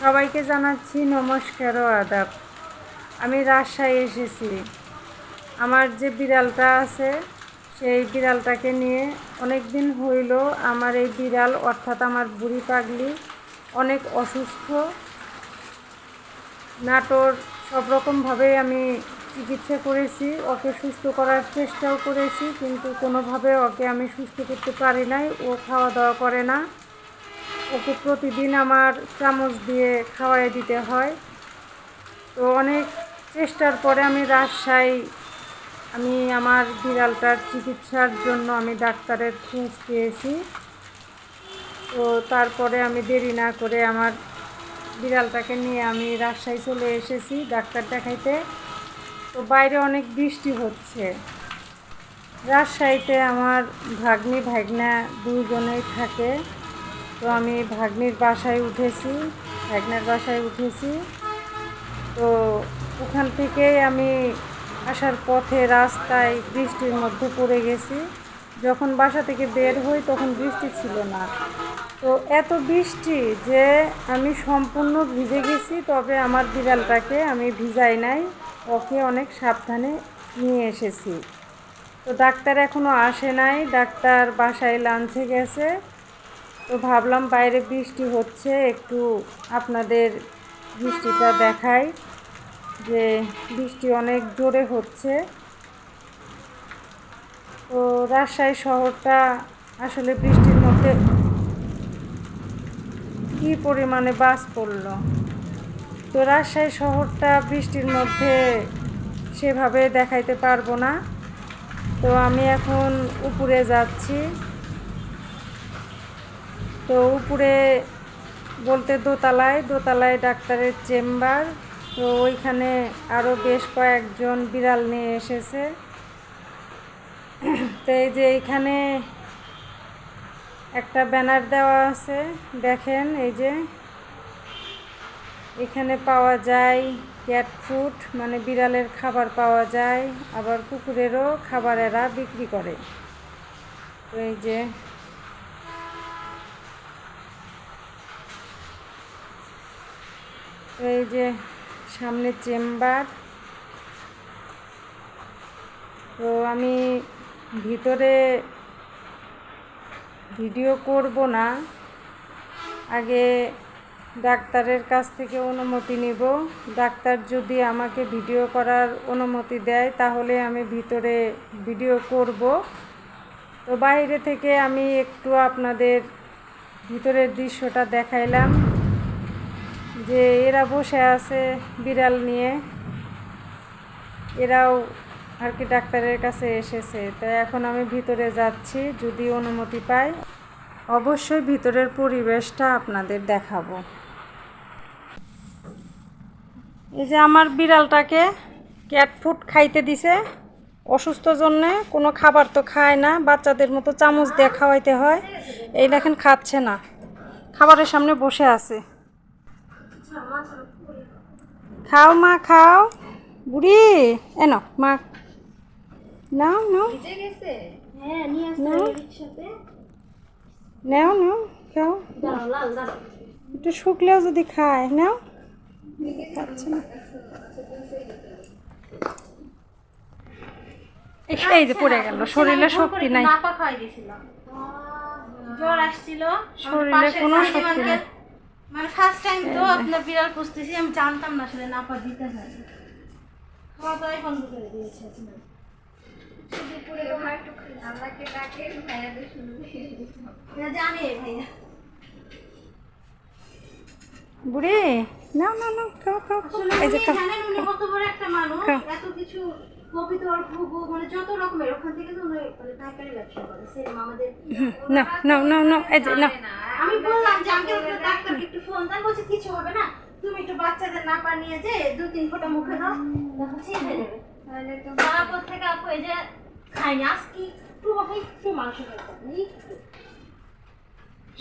সবাইকে জানাচ্ছি নমস্কার ও আদাব। আমি রাজশাহী এসেছি। আমার যে বিড়ালটা আছে সেই বিড়ালটাকে নিয়ে অনেক দিন হইল। আমার এই বিড়াল অর্থাৎ আমার বুড়ি পাগলি অনেক অসুস্থ। নাটোর সব রকমভাবেই আমি চিকিৎসা করেছি, ওকে সুস্থ করার চেষ্টাও করেছি, কিন্তু কোনোভাবে ওকে আমি সুস্থ করতে পারি নাই। ও খাওয়া দাওয়া করে না। ওকে প্রতিদিন আমার চামচ দিয়ে খাওয়াই দিতে হয়। তো অনেক চেষ্টার পরে আমি আমার বিড়ালটার চিকিৎসার জন্য আমি ডাক্তারের খোঁজ পেয়েছি। তো তারপরে আমি দেরি না করে আমার বিড়ালটাকে নিয়ে আমি রাজশাহী চলে এসেছি ডাক্তার দেখাইতে। তো বাইরে অনেক বৃষ্টি হচ্ছে। রাজশাহীতে আমার ভাগ্নি ভাগনা দুজনেই থাকে। তো আমি ভাগ্নির বাসায় উঠেছি, ভাগনার বাসায় উঠেছি। তো ওখান থেকেই আমি আসার পথে রাস্তায় বৃষ্টির মধ্যে পড়ে গেছি। যখন বাসা থেকে বের হই তখন বৃষ্টি ছিল না। তো এত বৃষ্টি যে আমি সম্পূর্ণ ভিজে গেছি, তবে আমার বিড়ালটাকে আমি ভিজাই নাই, ওকে অনেক সাবধানে নিয়ে এসেছি। তো ডাক্তার এখনও আসে নাই, ডাক্তার বাসায় লাঞ্চে গেছে। তো ভাবলাম বাইরে বৃষ্টি হচ্ছে, একটু আপনাদের বৃষ্টিটা দেখাই যে বৃষ্টি অনেক জোরে হচ্ছে। তো রাজশাহী শহরটা আসলে বৃষ্টির মধ্যে কী পরিমাণে বাজ পড়ল। তো রাজশাহী শহরটা বৃষ্টির মধ্যে সেভাবে দেখাইতে পারবো না। তো আমি এখন উপরে যাচ্ছি। তো উপরে বলতে দোতলায় ডাক্তারের চেম্বার। তো ওইখানে আরও বেশ কয়েকজন বিড়াল নিয়ে এসেছে। তো এই যে এইখানে একটা ব্যানার দেওয়া আছে, দেখেন এই যে এখানে পাওয়া যায় ক্যাট ফুড, মানে বিড়ালের খাবার পাওয়া যায়, আবার কুকুরেরও খাবার এরা বিক্রি করে। তো এই যে সামনে চেম্বার। তো আমি ভিতরে ভিডিও করব না, আগে ডাক্তারের কাছ থেকে অনুমতি নিব। ডাক্তার যদি আমাকে ভিডিও করার অনুমতি দেয় তাহলে আমি ভিতরে ভিডিও করব। তো বাইরে থেকে আমি একটু আপনাদের ভিতরের দৃশ্যটা দেখাইলাম যে এরা বসে আছে বিড়াল নিয়ে, এরাও আর কি ডাক্তারের কাছে এসেছে। তাই এখন আমি ভিতরে যাচ্ছি, যদি অনুমতি পাই অবশ্যই ভিতরের পরিবেশটা আপনাদের দেখাবো। এই যে আমার বিড়ালটাকে ক্যাট ফুড খাইতে দিছে, অসুস্থ জন্যে কোনো খাবার তো খায় না, বাচ্চাদের মতো চামচ দিয়ে খাওয়াইতে হয়। এই দেখেন খাচ্ছে না, খাবারের সামনে বসে আছে। খাও মা খাও, বুড়ি এনো মা, নাও নাও নাও নাও খাও, একটু শুকলেও যদি খায় নাও। খাচ্ছে না, এই যে পড়ে গেল, শরীরে শক্তি নাই, জ্বর আসছিল, শরীরে কোনো শক্তি নেই। মানে ফার্স্ট টাইম তো আপনার বিড়াল পুষতেছি, আমি জানতাম না আসলে নাপা দিতে হয়। খাওয়া দাওয়াই বন্ধ করে দিয়েছে আপনার। জানি ভাইয়া বুড়ি নাও নাও নাও খাও খাও, এই যে খাও। উনি কত বড় একটা মানুষ, এত কিছু কবিতর ঘুঘু মানে যত রকমের, ওখান থেকে তো উনি মানে পাইকারি ব্যবসা করে সেরকম আমাদের। নাও নাও নাও নাও, এই যে নাও। আমি বললাম যে আঙ্কেল ডাক্তারকে একটু ফোন দেন, বলছে কিছু হবে না, তুমি একটু বাচ্চাদের নাপা নিয়ে যে 2-3 ফোঁটা মুখে দাও, দেখো ঠিক হয়ে যাবে। তাহলে তো তারপর থেকে আপু এই যে খাইনি আজকে একটু মাংস খাইতে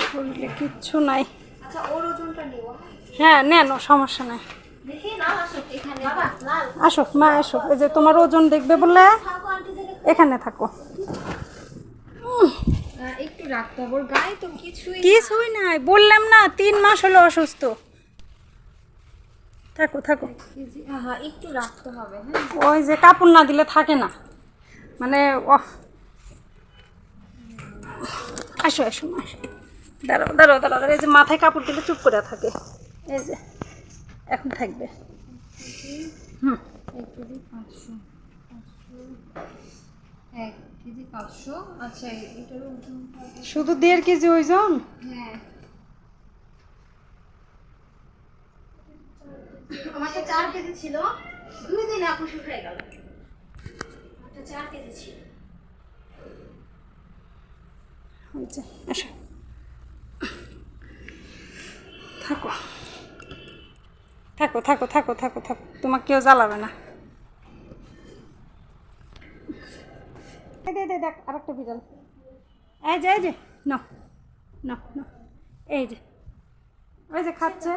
শরীরে কিচ্ছু নাই। আচ্ছা ওর ওজনটা নিও। হ্যাঁ নেন, সমস্যা নাই। দেখি নাও, আসো এখানে বাবা লাল আসো মা আসো, এই যে তোমার ওজন দেখবে বলে থাকো আন্টি থেকে এখানে থাকো। একটু রাখতে হবে, ওর গায়ে তো কিছুই কিছুই নাই, বললাম না 3 মাস হলো অসুস্থ। থাকো থাকো। কেজি হ্যাঁ একটু রাখতে হবে। হ্যাঁ ওই যে কাপড় না দিলে থাকে না, মানে আসো আসো মা, আসো। দাঁড়াও দাঁড়াও দাঁড়াও দাঁড়াও, এই যে মাথায় কাপড় দিলে চুপ করে থাকে, এই যে এখন থাকবে। হুম 1 কেজি 500 1 কেজি 500। আচ্ছা এটারও ওজন হবে। শুধু 1.5 কেজি ওজন? হ্যাঁ আমারটা 4 কেজি ছিল, 2 দিনে আপু শুকিয়ে গেল। আমারটা 4 কেজি ছিল। ওই যে আসো, থাকো থাকো থাকো থাকো থাকো থাকো, তোমাকে কেউ জ্বালাবে না। দেখ আরেকটা বিড়াল, এই যে না না না, এই যে ওই যে খাচ্ছে।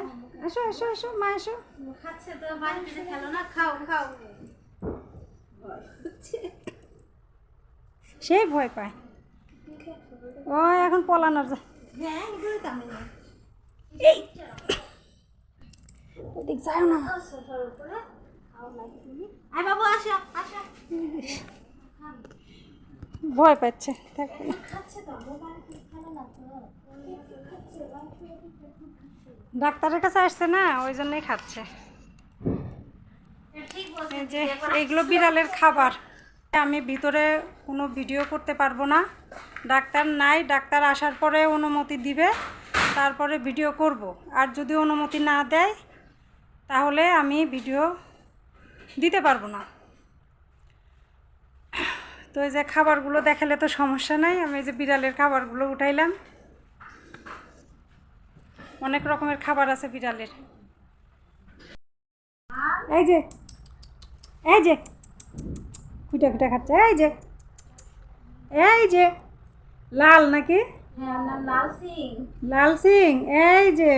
এসো এসো এসো মা, এসো। খাচ্ছে তো বাড়িতে খেলো না, খাও খাও। সেই ভয় পায়, ও এখন পলানোর হ্যাঁ এগুলো তো আমি না। এই ওদিক যাও না। সোফার উপরে খাও নাকি তুমি? আয় বাবু আসো আসো। ভয় পাচ্ছে, থাকবে না। খাচ্ছে তো বাড়িতে খেলো না তো। খাচ্ছে বাড়িতে ডাক্তারের কাছে আসছে না, ওই জন্যই খাচ্ছে। ঠিক বলছেন। এই যে এইগুলো বিড়ালের খাবার। আমি ভিতরে কোনো ভিডিও করতে পারবো না, ডাক্তার নাই, ডাক্তার আসার পরে অনুমতি দিবে, তারপরে ভিডিও করব। আর যদি অনুমতি না দেয় তাহলে আমি ভিডিও দিতে পারবো না। তো এই যে খাবারগুলো দেখালে তো সমস্যা নাই, আমি এই যে বিড়ালের খাবারগুলো উঠাইলাম। অনেক রকমের খাবার আছে বিড়ালের। এই যে এই যে খুঁটা খুঁটা খাচ্ছে, এই যে লাল নাকি, হ্যাঁ আমার লাল সিং। লাল সিং, এই যে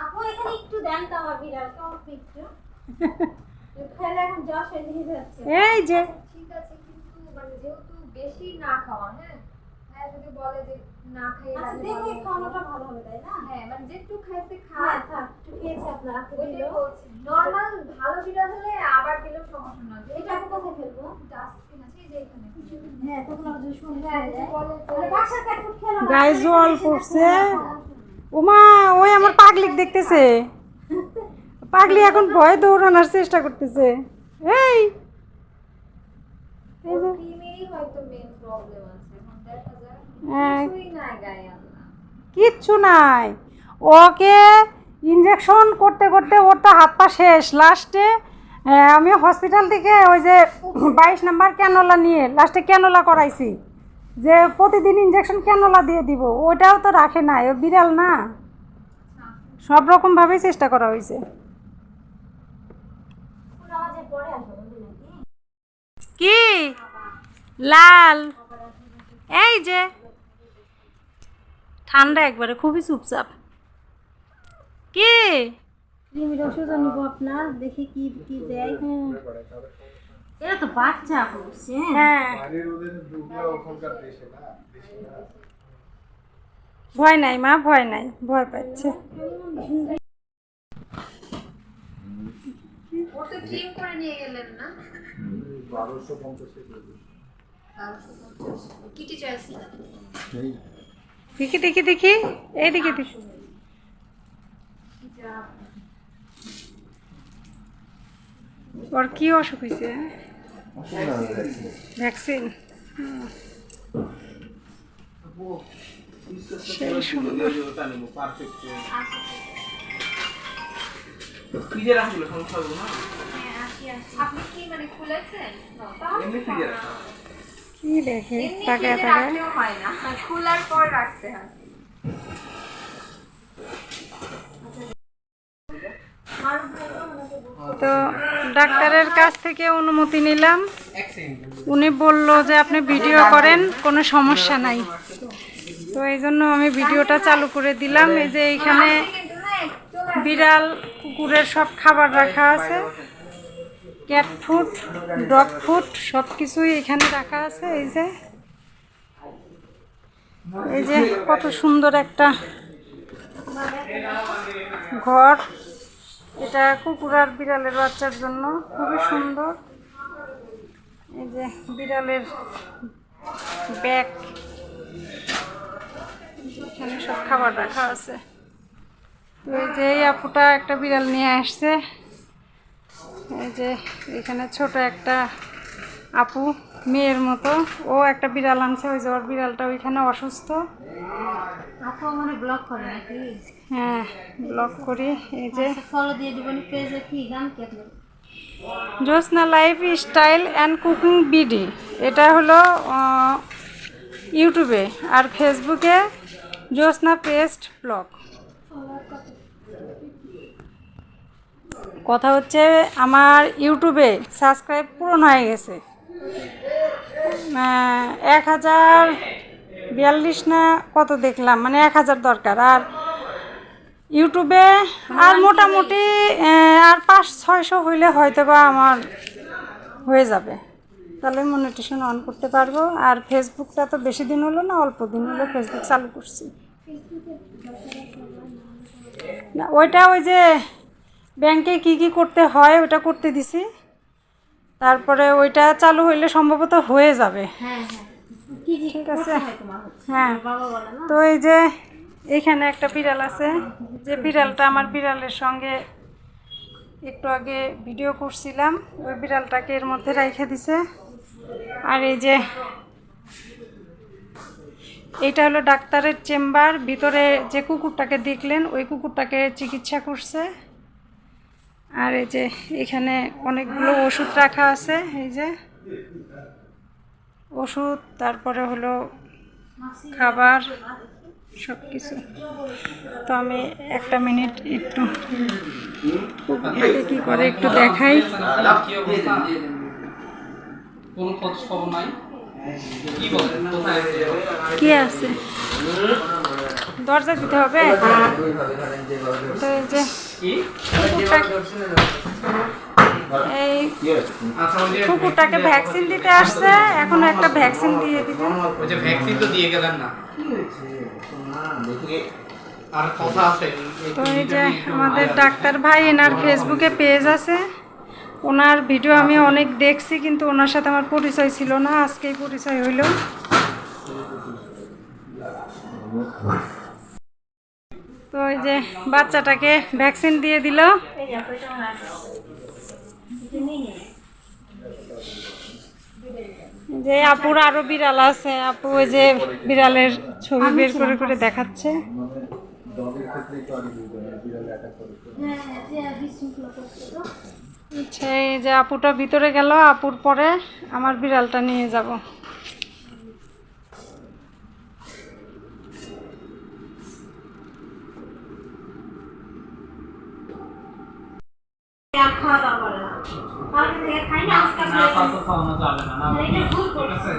আপু এখানে একটু দেন তো আমার বিড়ালকে অল্প একটু। খেলে এখন জ্বর সেদিকে যাচ্ছে। এই যে ঠিক আছে, কিন্তু মানে যেহেতু বেশি না খাওয়া, হ্যাঁ হ্যাঁ যদি বলে যে না খাইয়ে আচ্ছা দেখে খাওয়ানোটা ভালো হবে তাই না? হ্যাঁ মানে যেটুকু খাইতে হ্যাঁ খায়। থাক একটু খেয়েছে আপনার আপু ওইটাই দিল। বলছি, নর্মাল ভালো বিড়াল হলে আবার দিলেও সমস্যা না। এটা আপু কোথায় ফেলবো? ডাস্টবিন আছে এই যে এখানে। হ্যাঁ তখন আবার যদি শুনে হ্যাঁ, যায় বলে তাহলে বাসার কাকুর খেলো না। গায়ে জল পড়ছে। ওমা, ওই আমার পাগলিক দেখতেছে, পাগলি এখন ভয় দৌড়ানোর চেষ্টা করতেছে। এই এই যে ক্রিমেরই হয়তো মেন প্রবলেম আছে, এখন দেখা যায় হ্যাঁ, কিছুই নাই গায়ে আল্লাহ। কিচ্ছু নাই, ওকে ইঞ্জেকশন করতে করতে ওর তো হাত পা শেষ। লাস্টে আমি হসপিটাল থেকে ওই যে 22 নম্বর ক্যানোলা নিয়ে লাস্টে ক্যানোলা করাইছি, যে প্রতিদিন ইঞ্জেকশন ক্যানোলা দিয়ে দিব, ওটাও তো রাখে না, ও বিড়াল না। সব রকমভাবেই চেষ্টা করা হয়েছে। নামাজের পরে আসবো নাকি? কি লাল, এই যে ঠান্ডা একবারে, খুবই চুপচাপ। কি ক্রিমের ওষুধ নিব আপনার, দেখি কি কি দেয়। এরা তো বাচ্চা বলছে। হ্যাঁ, ভয় নাই মা, ভয় নাই, ভয় পাচ্ছে। ওর তো ক্রিম করে নিয়ে গেলেন না? 1250 কিটি চয়েস দেখি দেখি দেখি, এইদিকে দেখি। ওর কি অসুখ হয়েছে? ভ্যাকসিন। সেই সুন্দর। আপনি কি মানে খুলেছেন? কি দেখে এমনি তাকায় ফ্রিজে তাকায়। রাখলেও হয় না, খোলার পর রাখতে হয়। তো ডাক্তারের কাছ থেকে অনুমতি নিলাম, উনি বলল যে আপনি ভিডিও করেন, কোনো সমস্যা নাই। তো এই জন্য আমি ভিডিওটা চালু করে দিলাম। এই যে এইখানে বিড়াল কুকুরের সব খাবার রাখা আছে, ক্যাট ফুড, ডগ ফুড সব কিছুই এখানে রাখা আছে। এই যে কত সুন্দর একটা ঘর, এটা কুকুর আর বিড়ালের বাচ্চার জন্য খুবই সুন্দর। এই যে বিড়ালের ব্যাগ, এখানে সব খাবার রাখা আছে। তো এই যে এই আপুটা একটা বিড়াল নিয়ে আসছে। এই যে এখানে ছোট একটা আপু মেয়ের মতো, ও একটা বিড়াল আনছে। ওই যে ওর বিড়ালটা ওইখানে অসুস্থ। আপু মানে ব্লগ করে নাকি? হ্যাঁ, ব্লগ করি। এই যে ফলো দিয়ে দিবেন পেজে, কি নাম কি আপনার? Jyotsna life style and cooking BD, এটা হলো ইউটিউবে, আর ফেসবুকে জ্যোৎস্না পেস্ট ব্লগ। কথা হচ্ছে আমার ইউটিউবে সাবস্ক্রাইব পূরণ হয়ে গেছে 1042 না কত দেখলাম, মানে 1000 দরকার। আর ইউটিউবে আর মোটামুটি আর 500-600 হইলে হয়তো বা আমার হয়ে যাবে, তাহলে মনিটেশন অন করতে পারবো। আর ফেসবুকটা তো বেশি দিন হলো না, অল্প দিন হলো ফেসবুক চালু করছি। না ওইটা ওই যে ব্যাংকে কি কি করতে হয় ওটা করতে দিছি, তারপরে ওইটা চালু হইলে সম্ভবত হয়ে যাবে। হ্যাঁ হ্যাঁ, কি জি ঠিক আছে। তোমার হচ্ছে হ্যাঁ, বাবা বলে না? তো এই যে এইখানে একটা বিড়াল আছে, যে বিড়ালটা আমার বিড়ালের সঙ্গে একটু আগে ভিডিও করছিলাম, ওই বিড়ালটাকে এর মধ্যে রেখে দিছে। আর এই যে এইটা হলো ডাক্তারের চেম্বার, ভিতরে যে কুকুরটাকে দেখলেন ওই কুকুরটাকে চিকিৎসা করছে। আর এই যে এখানে অনেকগুলো ওষুধ রাখা আছে, এই যে ওষুধ, তারপরে হলো খাবার, সব কিছু। তো আমি একটা মিনিট একটু কুকুরটাকে কী করে একটু দেখাই। কোনো খোঁজ খবর নাই, কি বলেন কোথায় কি আছে, দরজা দিতে হবে। তো এই যে এই কুকুরটাকে ভ্যাকসিন দিতে আসছে, এখনো একটা ভ্যাকসিন দিয়ে দিবে। ওই যে ভ্যাকসিন তো দিয়ে গেলেন না, আর কথা আছে। তো এই যে আমাদের ডাক্তার ভাই, এনার ফেসবুকে পেজ আছে, ওনার ভিডিও আমি অনেক দেখছি, কিন্তু ওনার সাথে আমার পরিচয় ছিল না, আজকেই পরিচয় হইল। তো এই যে বাচ্চাটাকে ভ্যাকসিন দিয়ে দিল। এই যে আপু এটা ওনার এটা নিয়ে যে আপুর আরো বিড়াল আছে, আপু ওই যে বিড়ালের ছবি বের করে করে দেখাচ্ছে। হ্যাঁ যে বিশৃঙ্খলা করছে তো। আচ্ছা, এই যে আপুটা ভিতরে গেল, আপুর পরে আমার বিড়ালটা নিয়ে যাব। আর খাওয়া দাওয়া করে না, কালকে থেকে খাই না, আজকে না পাতো খাওয়ানো যাবে না, না এটা ভুল ঠিক করছে। আছে।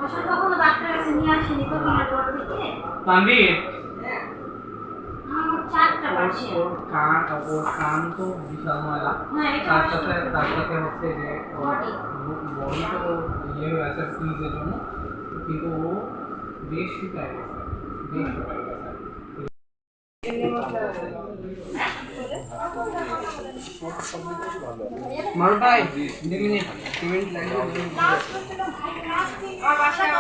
আসলে কখনো ডাক্তারের কাছে নিয়ে আসেনি তো তোমার ডর থেকে। তানভীর, আমার 4টা পাচ্ছি। ওর কান তো বিশাল ময়লা, হ্যাঁ এটা তার সাথে হচ্ছে যে বডি তো ইয়ে হয়ে আছে ফ্রিজের জন্য, কিন্তু ও বেশ শুকায় গেছে, বেশ শুকায় গেছে। মারু ভাই 2 মিনিট পেমেন্ট লাগবে। আমার বাসায়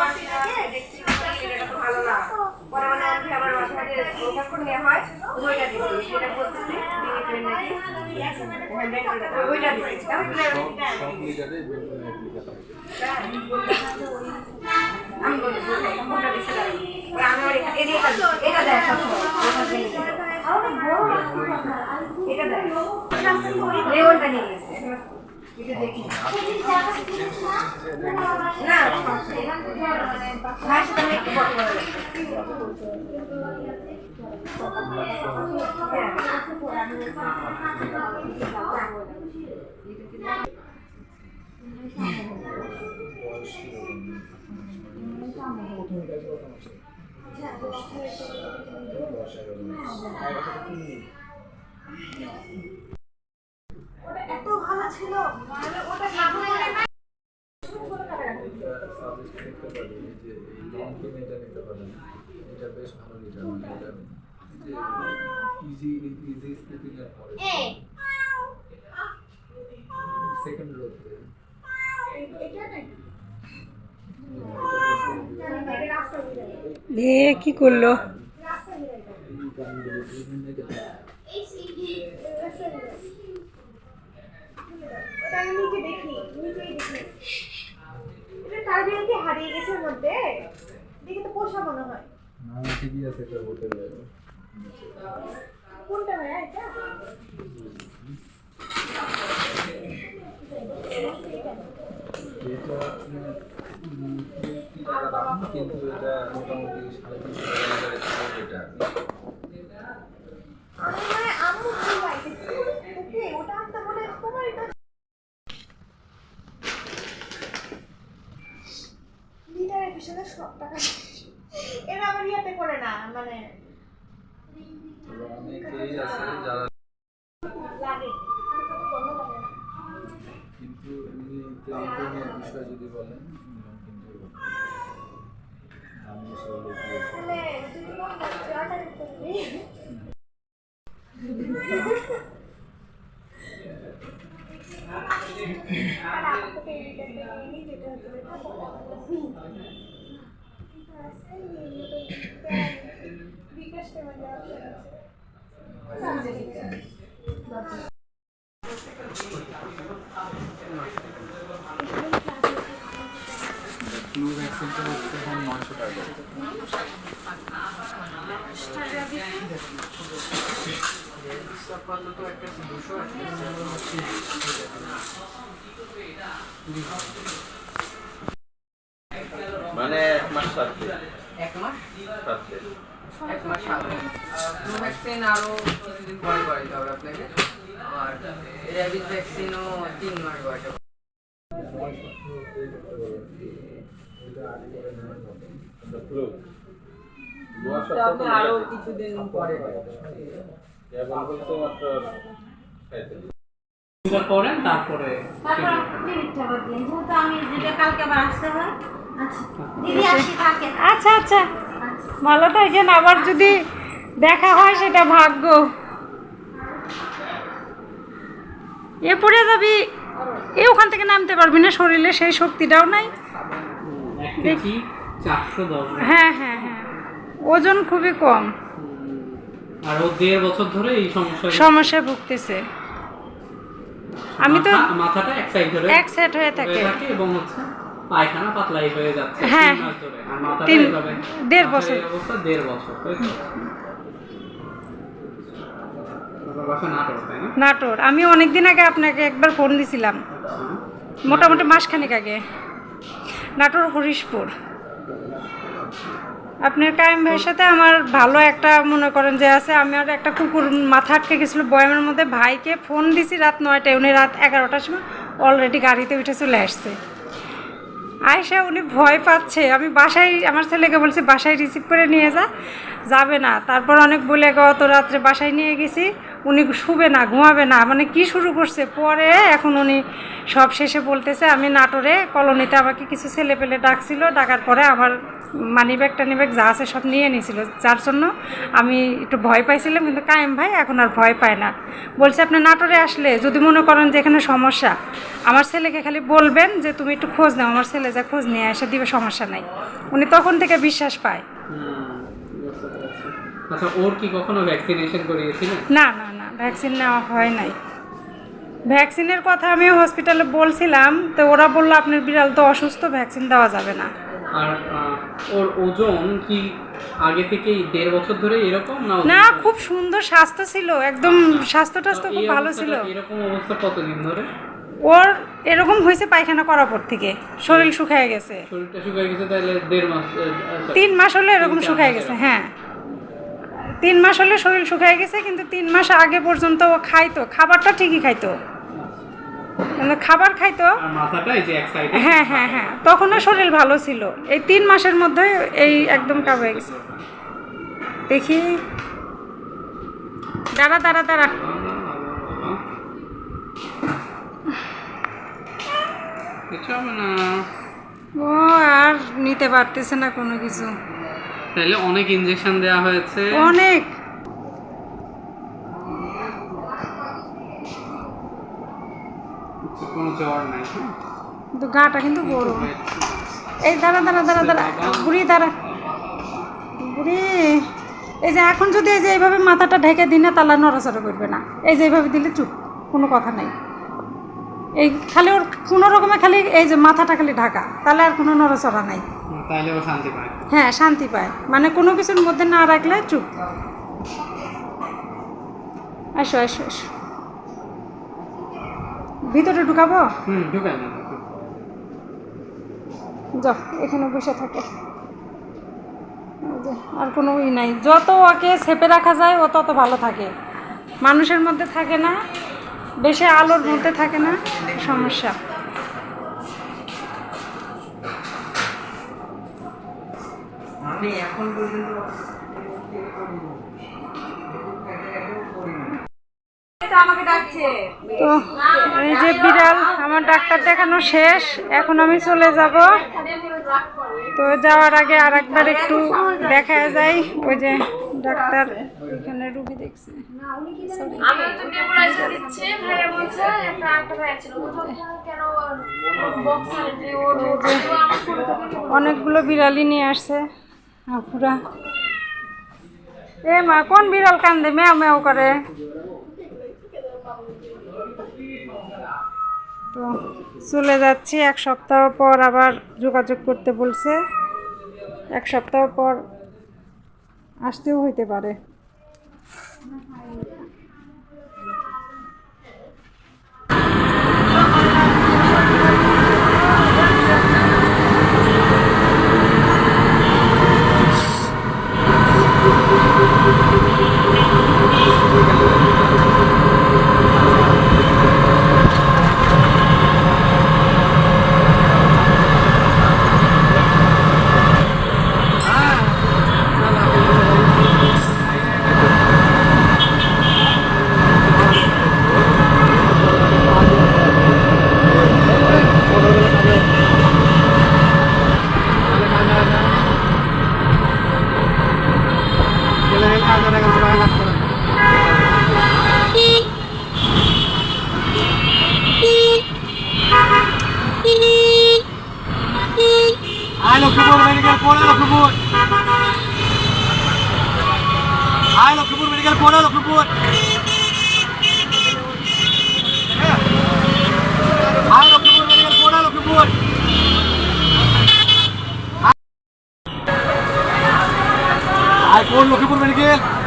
দেখছি এটা ভালো না, পরে মানে আমি আমার বাসায় ওটা করে নেওয়া হয়, ওইটা দিচ্ছি, সেটা বলতেছি দিনে নাকি ওইটা দিচ্ছি। আমি বলি কোনটা দিচ্ছে আমি এটা দেয় এটা দেয় লেবলটা নিয়ে গেছে, এটা দেখি না ভাই সেটা একটু বড় করে এত ভালো ছিল, ওটা এটা বেশ ভালো লিটার, মানে এটা ইজি স্লিপিং এর পরে এই সেকেন্ড রোতে এটা নাকি এ কি করলো? এই সিডি ওটা আমি নিচে দেখি, নিচেই দেখি। এটা টার্বিয়াল কি হারিয়ে গেছে এর মধ্যে? দেখে তো পোষা মনে হয়। না ঠিকই আছে এটা হোটেলে কোনটা ভাইয়া এটা? এটা টাকা দাম কিন্তু এটা মোটামুটি 3,500 টাকা এটা আমি মানে আম্মু ভুল পাইছি। ওকে, ওটা আনতে বলে তোমার এটা লিটারের পিছনে সব টাকা এরা আবার ইয়াতে করে না মানে অনেকেই আছে যারা লাগে বন্ধ লাগে না। কিন্তু এমনি ক্লাইন্টের বিষয় যদি বলেন কিন্তু আমি সেগুলো তাহলে যদি বন্ধ অর্ডার করবি আর আপু কে দিতে নি যেটা হচ্ছে বিকাশ পেমেন্ট অপশন আছে ফ্লু ভ্যাকসিনটা হচ্ছে এখন 900 টাকা মানে 1 মাস সাথে 1 মাস সাথে 1 মাস সাথে ফ্লু ভ্যাকসিন আরো কিছুদিন পরে করাইতে হবে আপনাকে, আর র্যাবিস ভ্যাকসিনও 3 মাস বয়সে। ফ্লু তো আপনি আরো কিছুদিন পরে এখন বলতে মাত্র 37 করেন তারপরে তারপর ক্লিনিকটা আবার দিন যেহেতু আমি যেটা কালকে আবার আসতে হয়। আচ্ছা দিদি আসি থাকে। আচ্ছা আচ্ছা, ভালো থাকেন। আবার যদি দেখা হয় সেটা ভাগ্য। এ পড়ে যাবি, এ ওখান থেকে নামতে পারবি না, শরীরে সেই শক্তিটাও নাই। 1 কেজি 410 গ্রাম। হ্যাঁ হ্যাঁ হ্যাঁ, ওজন খুবই কম, আর ও 1.5 বছর ধরে এই সমস্যায় ভুগতেছে। আমি তো মাথাটা এক সাইড ধরে এক সেট হয়ে থাকে। এবং হচ্ছে পায়খানা পাতলাই হয়ে যাচ্ছে হ্যাঁ। 3 মাস ধরে, আর মাথাটা তিন- এভাবে 1.5 বছর। এই অবস্থা 1.5 বছর, তাই তো? আপনার বাসা নাটোর, তাই না? নাটোর। আমি অনেকদিন আগে আপনাকে একবার ফোন দিছিলাম, মোটামুটি মাসখানেক আগে। নাটোর হরিশপুর। আপনার কায়েম ভাইয়ের সাথে আমার ভালো একটা মনে করেন যে আছে। আমার একটা কুকুর মাথা আটকে গেছিলো বয়ামের মধ্যে, ভাইকে ফোন দিছি রাত 9টায়, উনি রাত 11টার সময় অলরেডি গাড়িতে উঠে চলে আসছে। আয়সা উনি ভয় পাচ্ছে। আমি বাসায় আমার ছেলেকে বলছি বাসায় রিসিভ করে নিয়ে যাবে না। তারপর অনেক বলে গত রাত্রে বাসায় নিয়ে গেছি, উনি শুবে না, ঘুমাবে না, মানে কি শুরু করছে। পরে এখন উনি সব শেষে বলতেছে আমি নাটোরে কলোনিতে আমাকে কিছু ছেলে পেলে ডাকছিল, ডাকার পরে আমার মানিব্যাগ টানিব্যাগ যা আছে সব নিয়ে নিয়েছিল, যার জন্য আমি একটু ভয় পাইছিলাম। কিন্তু কায়েম ভাই এখন আর ভয় পায় না। বলছে আপনি নাটোরে আসলে যদি মনে করেন যে এখানে সমস্যা, আমার ছেলেকে খালি বলবেন যে তুমি একটু খোঁজ নাও, আমার ছেলে যা খোঁজ নিয়ে এসে দিবে, সমস্যা নাই। উনি তখন থেকে বিশ্বাস পায়। বুঝতে পেরেছি। আচ্ছা, ওর কি কখনো ভ্যাকসিনেশন করিয়েছিলেন? না না না, ভ্যাকসিন নেওয়া হয় নাই। ভ্যাকসিনের কথা আমি হসপিটালে বলছিলাম, তো ওরা বললো আপনার বিড়াল তো অসুস্থ, ভ্যাকসিন দেওয়া যাবে না। আর ওর ওজন কি আগে থেকেই 1.5 বছর ধরে এরকম না? না, খুব সুন্দর স্বাস্থ্য ছিল, একদম স্বাস্থ্য টাস্থ্য খুব ভালো ছিল। এরকম অবস্থা কতদিন ধরে? ওর এরকম হয়েছে পায়খানা করার পর থেকে, শরীর শুকায় গেছে। শরীরটা শুকিয়ে গেছে তাহলে 1.5 মাস 3 মাস হলে এরকম শুকায় গেছে। হ্যাঁ, 3 মাস হলে শরীর শুকায় গেছে, কিন্তু 3 মাস আগে পর্যন্ত ও খাইতো, খাবারটা ঠিকই খাইতো, মানে খাবার খাইতো। আর মাথাটা এই যে এক সাইডে। হ্যাঁ হ্যাঁ হ্যাঁ, তখনও শরীর ভালো ছিল। এই 3 মাসের মধ্যে এই একদম কাব হয়ে গেছে। দেখি, দাঁড়া দাঁড়া দাঁড়া, কিছু হবে না। ও আর নিতে পারতেছে না কোনো কিছু। তাহলে অনেক ইনজেকশন দেওয়া হয়েছে। অনেক কোনো জ্বর নাই, হ্যাঁ? কিন্তু গাটা কিন্তু বড়। এই দাঁড়া দাঁড়া দাঁড়া দাঁড়া বুড়ি দাঁড়া বুড়ি। এই যে এখন যদি এই যে এইভাবে মাথাটা ঢেকে দিনে তাহলে নড়াচড়া করবে না। এই যে এইভাবে দিলে চুপ, কোনো কথা নেই। এই খালি ওর কোনো রকমে খালি এই যে মাথাটা খালি ঢাকা, তাহলে আর কোনো নড়াচড়া নাই। তাহলে ও শান্তি পায়। হ্যাঁ শান্তি পায়, মানে কোনো কিছুর মধ্যে না রাখলে চুপ। আসো আসো আসো, ভিতরে ঢুকাবো? ঢুকাই না। যাও এখানে বসে থাকে। এই যে, আর কোনো ই নাই, যত ওকে চেপে রাখা যায় ও তত ভালো থাকে। মানুষের মধ্যে থাকে না, বেশি আলোর মধ্যে থাকে না, সমস্যা। আমি এখন পর্যন্ত আমাকে ডাকছে। তো এই যে বিড়াল আমার ডাক্তার দেখানো শেষ, এখন আমি চলে যাব। তো যাওয়ার আগে আর একবার একটু দেখা যায়, ওই যে ডাক্তার এখানে রুগী দেখছে। অনেকগুলো বিড়ালই নিয়ে আসছে আপুরা। এ মা, কোন বিড়াল কান্দে ম্যাও ম্যাও করে? তো চলে যাচ্ছি, 1 সপ্তাহ পর আবার যোগাযোগ করতে বলছে। 1 সপ্তাহ পর আসতেও হইতে পারে। Hi, Lukhabur Medical Kona, Lukhabur. Hi, Lukhabur Medical Kona, Lukhabur. Hi, Lukhabur Medical Kona, Lukhabur. Hi, Lukhabur Medical.